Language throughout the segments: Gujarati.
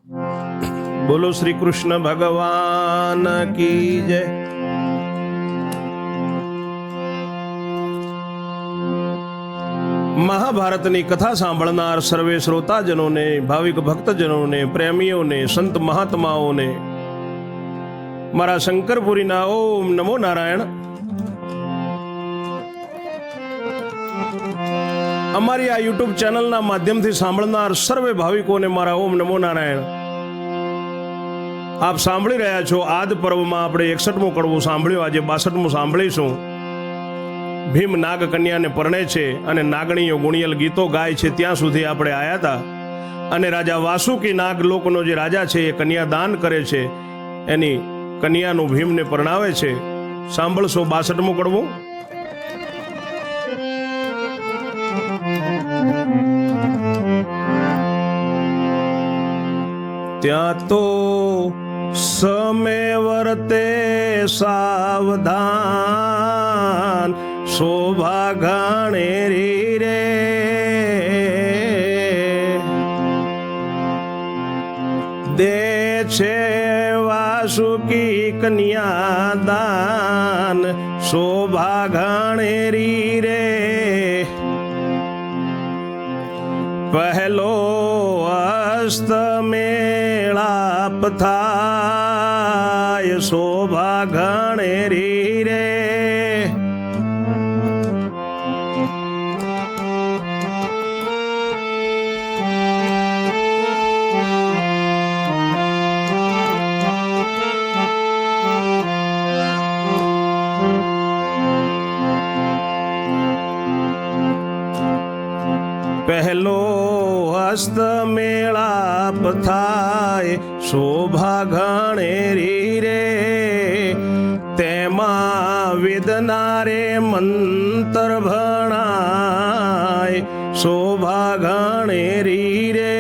બોલો શ્રી કૃષ્ણ ભગવાન કી જય। મહાભારતની કથા સાંભળનાર સર્વે શ્રોતાજનોને, ભાવિક ભક્તજનોને, પ્રેમીઓને, સંત મહાત્માઓને મારા શંકરપુરીના ઓમ નમો નારાયણ। અમારી આ યુટ્યુબ ચેનલના માધ્યમથી સાંભળનાર સર્વે ભાવિકોને મારા ઓમ નમો નારાયણ। આપ સાંભળી રહ્યા છો આદ પર્વમાં આપણે 61મો કડવો સાંભળ્યો, આજે 62મો સાંભળીશું। ભીમ નાગ કન્યાને પરણે છે અને નાગણીઓ ગુણિયલ ગીતો ગાય છે, ત્યાં સુધી આપણે આવ્યા હતા। અને રાજા વાસુકી નાગ લોકનો જે રાજા છે એ કન્યા દાન કરે છે, એની કન્યાનું ભીમને પરણાવે છે। સાંભળશો 62મો કડવો। ત્યાં તો સમે વર્તે સાવધાન, શોભા ઘાણેરી રે। દે છે વાસુકી કન્યા દાન, શોભા ઘાણેરી રે। પહેલો અસ્ત મેળાપ થાય, શોભા ઘાણેરી રે। પહેલો હસ્ત મેળાપ થાય, શોભા ઘાણેરી રે। તેમાં વેદનારે મંત્ર ભણાય, શોભા ઘાણેરી રે।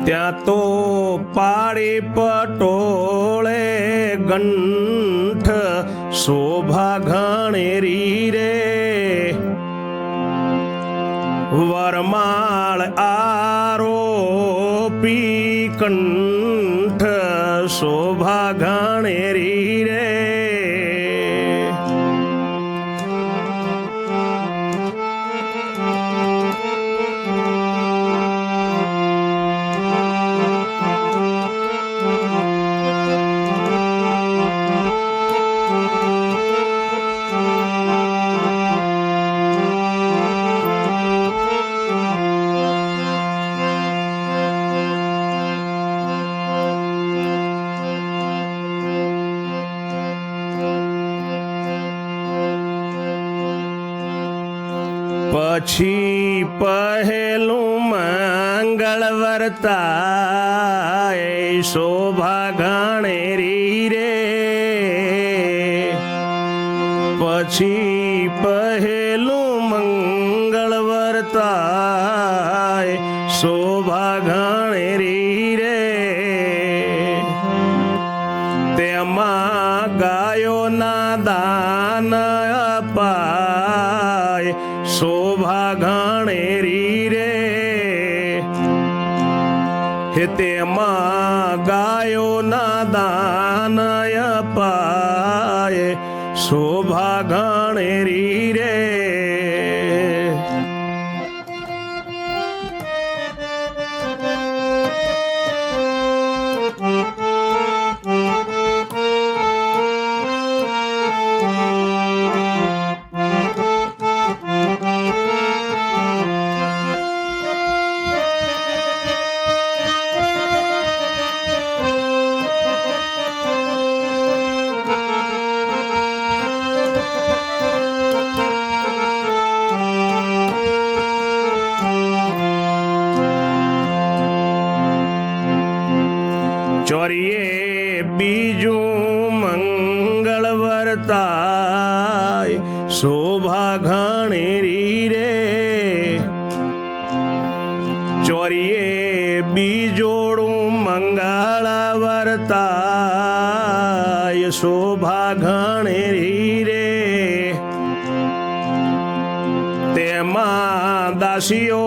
ત્યાં તો પાડી પટોળે ગંઠ, શોભા ઘાણેરી રે। વરમાળ આરોપી કંઠ, શોભા ઘાણેરી રે। પછી પહેલું મંગળ વર્તાય, શોભા ઘાણેરી રે। પછી પહેલું મંગળ વર્તાય, શોભા ઘાણેરી રે। તેમાં ગાયોના દાન અપાય, શોભા ઘાણેરી રે। હે તેમાં ગાયોના દાન અપાય, શોભા ઘાણેરી રે। ચોરીએ બીજોડું મંગળ વર્તાય શોભા ઘણેરી રે તેમાં દાસીઓ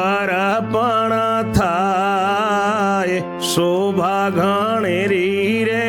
અર્પણ થાય શોભા ઘણેરી રે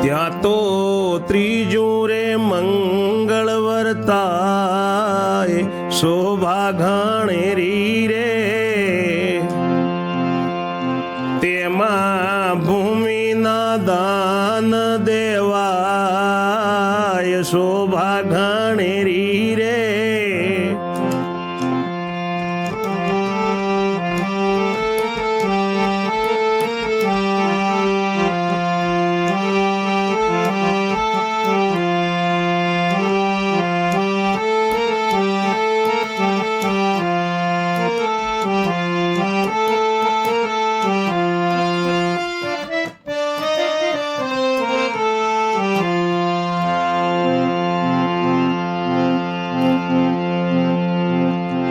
ત્યાં તો ત્રીજું રે મંગળ વર્તાય શોભા ઘણેરી રે તેમાં ભૂમિના દાન દેવાય શોભા ઘણેરી રે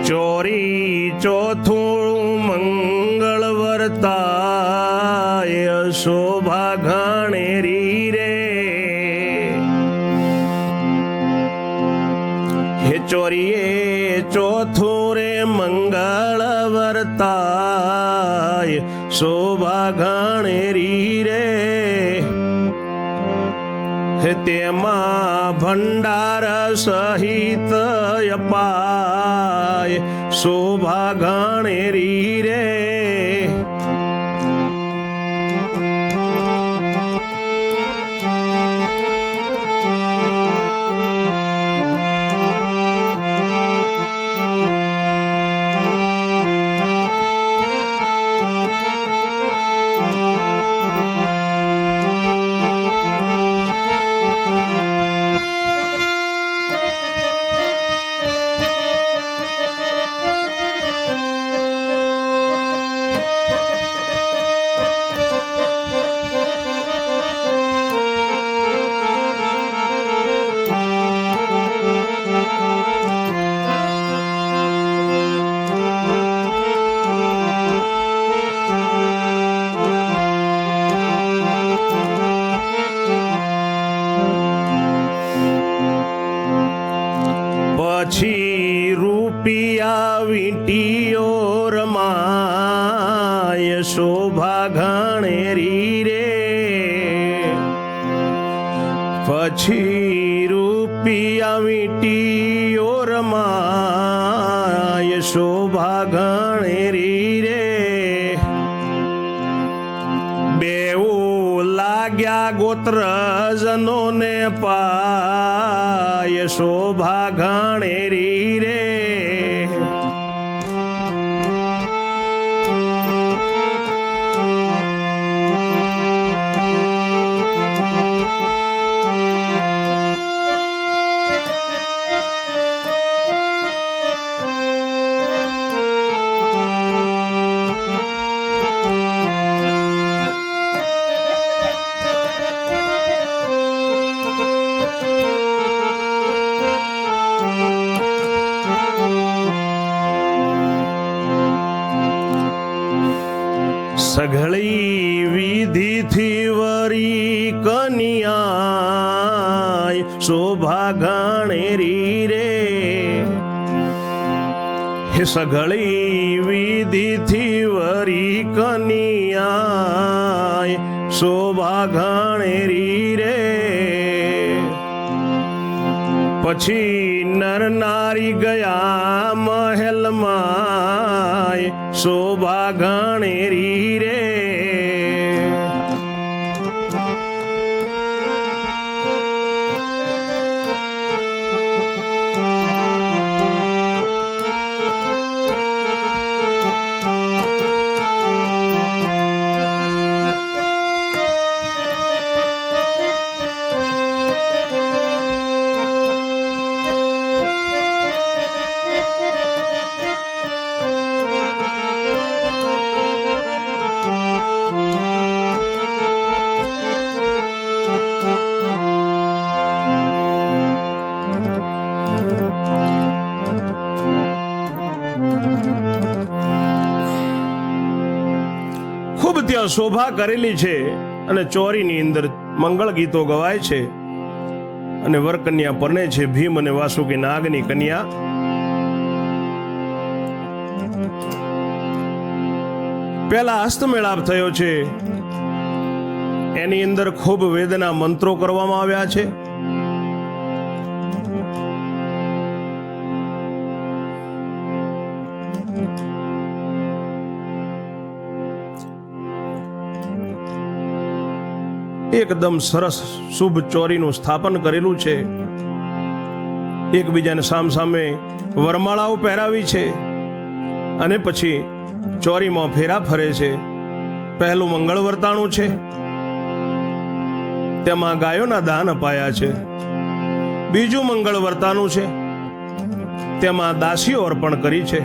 ચોરી ચોથું મંગળ વર્તાય શોભા ઘણેરી રે હે ચોરીએ ચોથું રે મંગળ વર્તાય શોભા ઘણેરી રે તેમાં ભંડાર સહિત અપાય શોભા ઘણેરી રે પછી રૂપિયા વીંટીઓ રમાય શોભા ઘણેરી રે પછી રૂપિયા વીંટીઓ રમાય શોભા ઘણેરી રે બેઉ લાગ્યા ગોત્રજનોને પાય શોભા ઘણેરી રે સઘળી વિધિથી વરી કન્યાય શોભા ઘણેરી રે હે સઘળી વિધિથી વરી કન્યાય શોભા ઘણેરી રે પછી નર નારી ગયા મહેલમાં શોભા ઘણેરી રે શોભા કરેલી છે અને ચોરીની અંદર મંગળ ગીતો ગવાય છે અને વરકન્યા પરણે છે ભીમ અને વાસુકી નાગની કન્યા. પહેલા હસ્તમેળાપ થયો છે, એની અંદર ખૂબ વેદના મંત્રો કરવામાં આવ્યા છે. એકદમ સરસ શુભ ચોરીનું સ્થાપન કરેલું છે. એકબીજાને સામસામે વરમાળાઓ પહેરાવી છે અને પછી ચોરીમાં ફેરા ફરે છે. પહેલું મંગળ વર્તાણું છે, તેમાં ગાયોના દાન અપાયા છે. બીજું મંગળ વર્તાણું છે, તેમાં દાસીઓ અર્પણ કરી છે.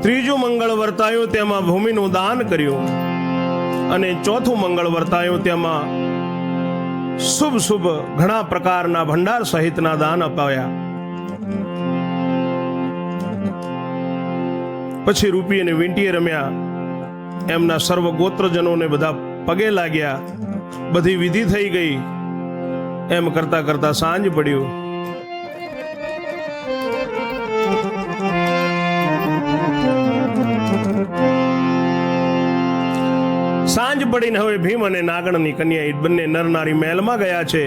ત્રીજું મંગળ વર્તાયું, તેમાં ભૂમિનું દાન કર્યું. અને ચોથું મંગળ વર્તાયું, તેમાં શુભ શુભ ઘણા પ્રકારના ભંડાર સહિતના દાન અપાયા. પછી રૂપી અને વીંટીએ રમ્યા. એમના સર્વ ગોત્રજનોને બધા પગે લાગ્યા. બધી વિધિ થઈ ગઈ. એમ કરતા કરતા સાંજ પડ્યું. સાંજ પડીને હવે ભીમ અને નાગણની કન્યા બંને નરનારી મહેલમાં ગયા છે.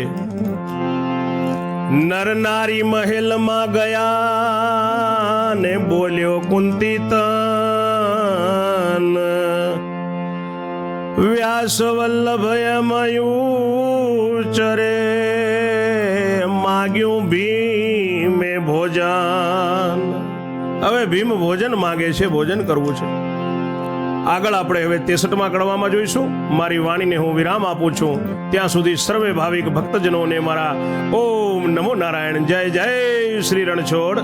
નરનારી મહેલમાં ગયા ને બોલ્યો કુંતી તન, વ્યાસ વલ્લભય મયુચરે માગ્યું ભીમે ભોજન. હવે ભીમ ભોજન માગે છે, ભોજન કરવું છે. આગળ આપણે હવે 63મા કડવામાં જોઈશું. મારી વાણીને હું વિરામ આપું છું. ત્યાં સુધી સર્વે ભાવિક ભક્તજનોને મારા ઓમ નમો નારાયણ. જય જય શ્રી રણછોડ.